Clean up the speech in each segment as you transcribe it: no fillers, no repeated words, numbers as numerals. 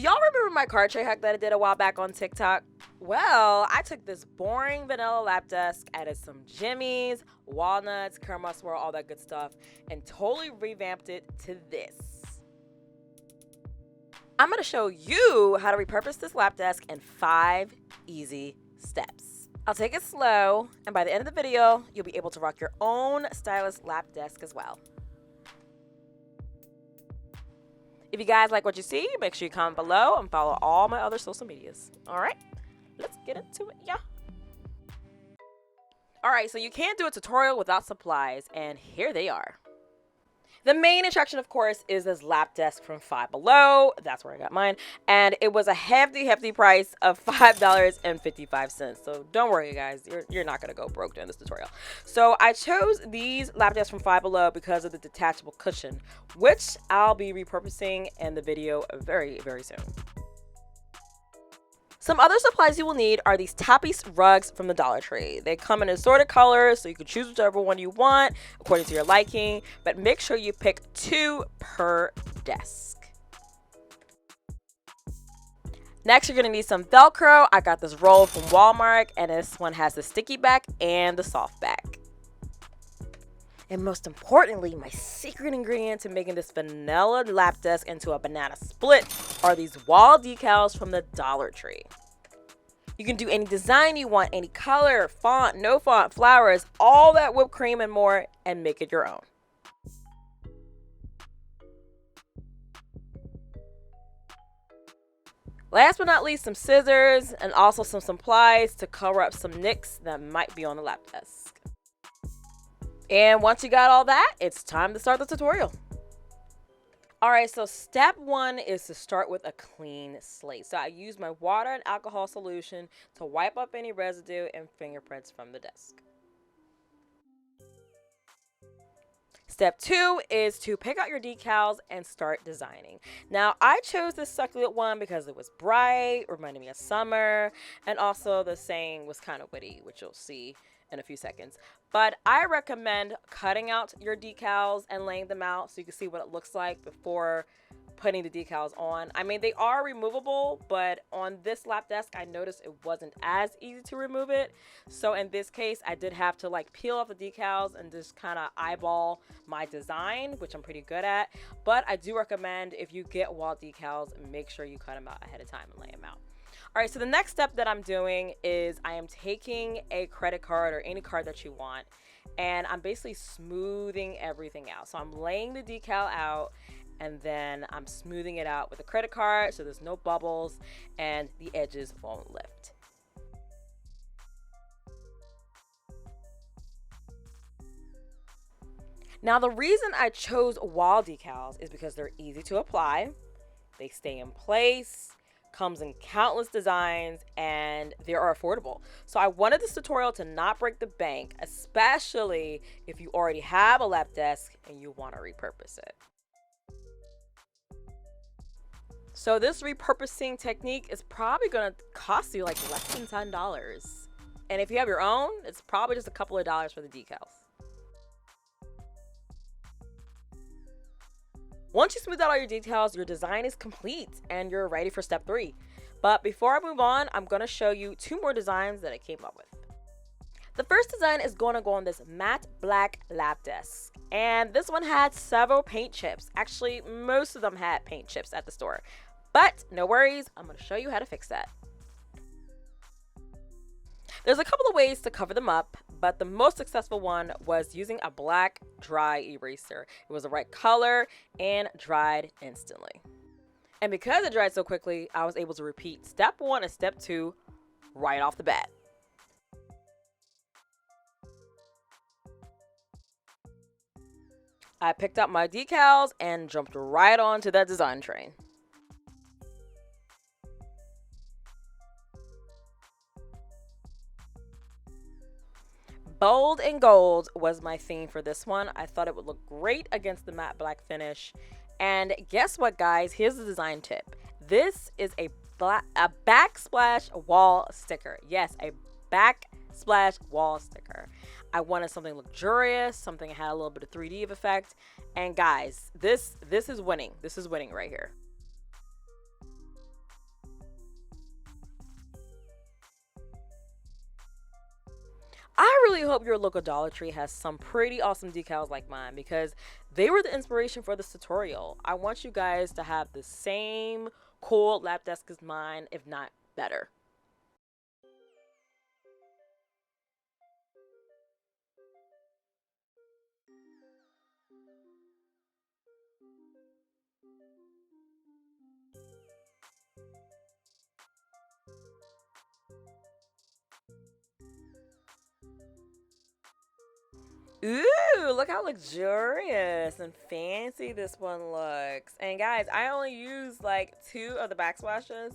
y'all remember my card tray hack that I did a while back on TikTok? Well, I took this boring vanilla lap desk, added some jimmies, walnuts, caramel swirl, all that good stuff, and totally revamped it to this. I'm going to show you how to repurpose this lap desk in 5 easy steps. I'll take it slow, and by the end of the video, you'll be able to rock your own stylish lap desk as well. If you guys like what you see, make sure you comment below and follow all my other social medias. All right, let's get into it, yeah. All right, so you can't do a tutorial without supplies, and here they are. The main attraction, of course, is this lap desk from FiveBelow. That's where I got mine. And it was a hefty price of $5.55. So don't worry, guys. You're not going to go broke during this tutorial. So I chose these lap desks from FiveBelow because of the detachable cushion, which I'll be repurposing in the video very soon. Some other supplies you will need are these tapis rugs from the Dollar Tree. They come in assorted colors, so you can choose whichever one you want according to your liking, but make sure you pick 2 per desk. Next, you're going to need some Velcro. I got this roll from Walmart, and this one has the sticky back and the soft back. And most importantly, my secret ingredient to making this vanilla lap desk into a banana split are these wall decals from the Dollar Tree. You can do any design you want, any color, font, no font, flowers, all that whipped cream and more, and make it your own. Last but not least, some scissors and also some supplies to cover up some nicks that might be on the lap desk. And once you got all that, it's time to start the tutorial. All right, so step 1 is to start with a clean slate. So I use my water and alcohol solution to wipe up any residue and fingerprints from the desk. Step 2 is to pick out your decals and start designing. Now, I chose this succulent one because it was bright, reminded me of summer, and also the saying was kind of witty, which you'll see in a few seconds. But I recommend cutting out your decals and laying them out so you can see what it looks like before putting the decals on. I mean, they are removable, but on this lap desk, I noticed it wasn't as easy to remove it. So in this case, I did have to like peel off the decals and just kind of eyeball my design, which I'm pretty good at. But I do recommend if you get wall decals, make sure you cut them out ahead of time and lay them out. All right, so the next step that I'm doing is I am taking a credit card or any card that you want, and I'm basically smoothing everything out. So I'm laying the decal out, and then I'm smoothing it out with a credit card so there's no bubbles and the edges won't lift. Now, the reason I chose wall decals is because they're easy to apply, they stay in place, comes in countless designs, and they are affordable. So I wanted this tutorial to not break the bank, especially if you already have a lap desk and you want to repurpose it. So this repurposing technique is probably going to cost you like less than $10. And if you have your own, it's probably just a couple of dollars for the decals. Once you smooth out all your details, your design is complete and you're ready for step 3. But before I move on, I'm going to show you 2 more designs that I came up with. The first design is going to go on this matte black lap desk. And this one had several paint chips. Actually, most of them had paint chips at the store. But no worries, I'm going to show you how to fix that. There's a couple of ways to cover them up, but the most successful one was using a black dry eraser. It was the right color and dried instantly. And because it dried so quickly, I was able to repeat step 1 and step 2 right off the bat. I picked up my decals and jumped right onto that design train. Bold and gold was my theme for this one. I thought it would look great against the matte black finish. And guess what, guys? Here's the design tip. This is a backsplash wall sticker. Yes, a backsplash wall sticker. I wanted something luxurious, something that had a little bit of 3D effect. And guys, this is winning. This is winning right here. really hope your local Dollar Tree has some pretty awesome decals like mine, because they were the inspiration for this tutorial. I want you guys to have the same cool lap desk as mine, if not better. Ooh, look how luxurious and fancy this one looks. And guys, I only used like 2 of the backsplashes.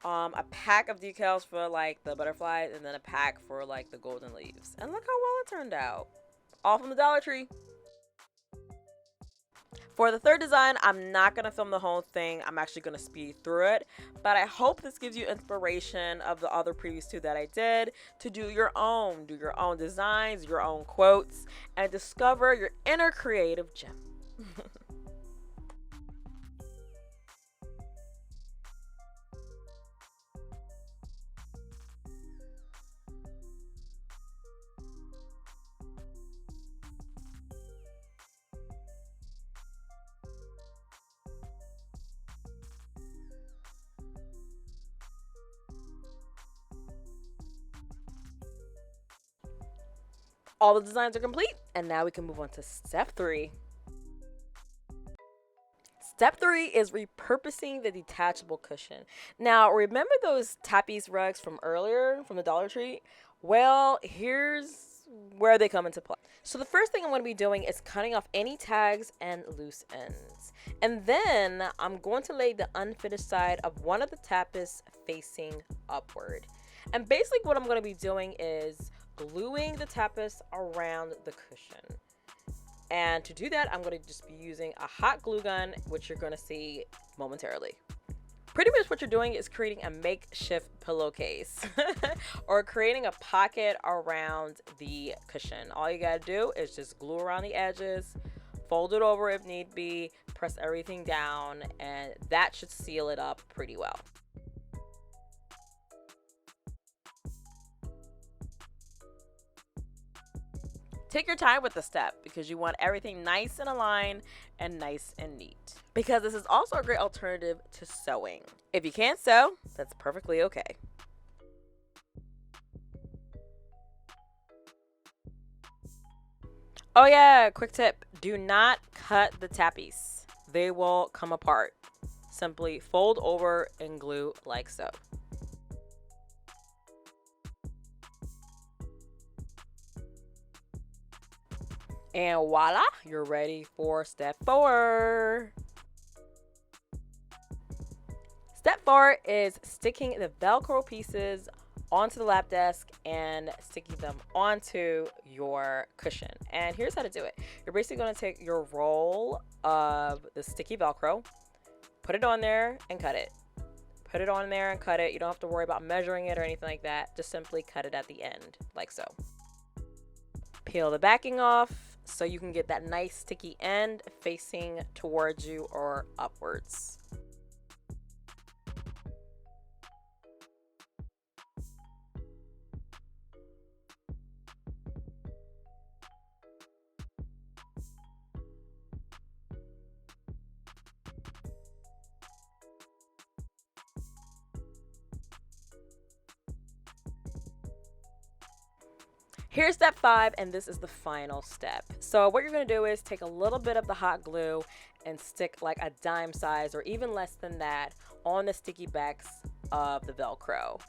A pack of decals for like the butterflies, and then a pack for like the golden leaves. And look how well it turned out. All from the Dollar Tree. For the third design, I'm not going to film the whole thing. I'm actually going to speed through it. But I hope this gives you inspiration of the other previous 2 that I did to do your own. Do your own designs, your own quotes, and discover your inner creative gem. All the designs are complete, and now we can move on to step 3. Step 3 is repurposing the detachable cushion. Now, remember those tapis rugs from earlier from the Dollar Tree? Well, here's where they come into play. So the first thing I'm going to be doing is cutting off any tags and loose ends. And then I'm going to lay the unfinished side of one of the tapis facing upward. And basically what I'm going to be doing is gluing the tapis around the cushion. And to do that, I'm going to just be using a hot glue gun, which you're going to see momentarily. Pretty much what you're doing is creating a makeshift pillowcase or creating a pocket around the cushion. All you got to do is just glue around the edges, fold it over if need be, press everything down, and that should seal it up pretty well. Take your time with the step because you want everything nice and aligned and nice and neat. Because this is also a great alternative to sewing. If you can't sew, that's perfectly okay. Oh yeah, quick tip. Do not cut the tapis. They will come apart. Simply fold over and glue like so. And voila, you're ready for step 4. Step 4 is sticking the Velcro pieces onto the lap desk and sticking them onto your cushion. And here's how to do it. You're basically going to take your roll of the sticky Velcro, put it on there and cut it. Put it on there and cut it. You don't have to worry about measuring it or anything like that. Just simply cut it at the end, like so. Peel the backing off so you can get that nice sticky end facing towards you or upwards. Here's step 5, and this is the final step. So what you're going to do is take a little bit of the hot glue and stick like a dime size or even less than that on the sticky backs of the Velcro.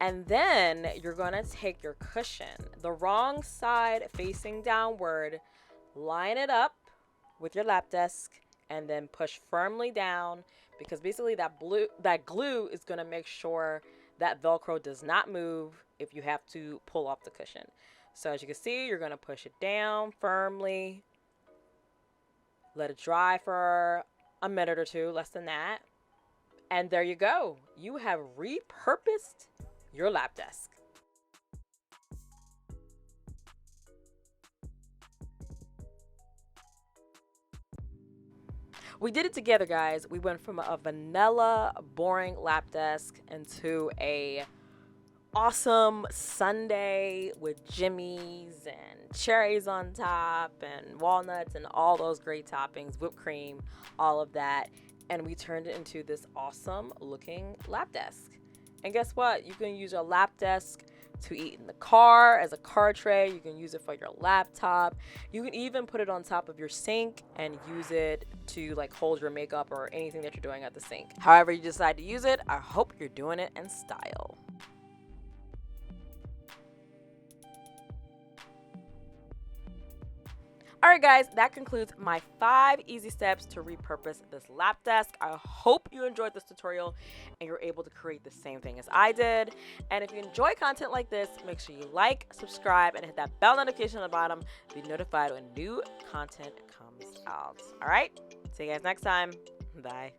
And then you're going to take your cushion, the wrong side facing downward, line it up with your lap desk, and then push firmly down, because basically that glue is going to make sure that Velcro does not move if you have to pull off the cushion. So as you can see, you're going to push it down firmly, let it dry for a minute or 2, less than that. And there you go. You have repurposed your lap desk. We did it together, guys. We went from a vanilla, boring lap desk into a awesome sundae with jimmies and cherries on top and walnuts and all those great toppings, whipped cream, all of that. And we turned it into this awesome looking lap desk. And guess what? You can use your lap desk to eat in the car as a car tray. You can use it for your laptop. You can even put it on top of your sink and use it to like hold your makeup or anything that you're doing at the sink. However you decide to use it, I hope you're doing it in style. Alright guys, that concludes my 5 easy steps to repurpose this lap desk. I hope you enjoyed this tutorial and you're able to create the same thing as I did. And if you enjoy content like this, make sure you like, subscribe, and hit that bell notification at the bottom to be notified when new content comes out. Alright, see you guys next time. Bye.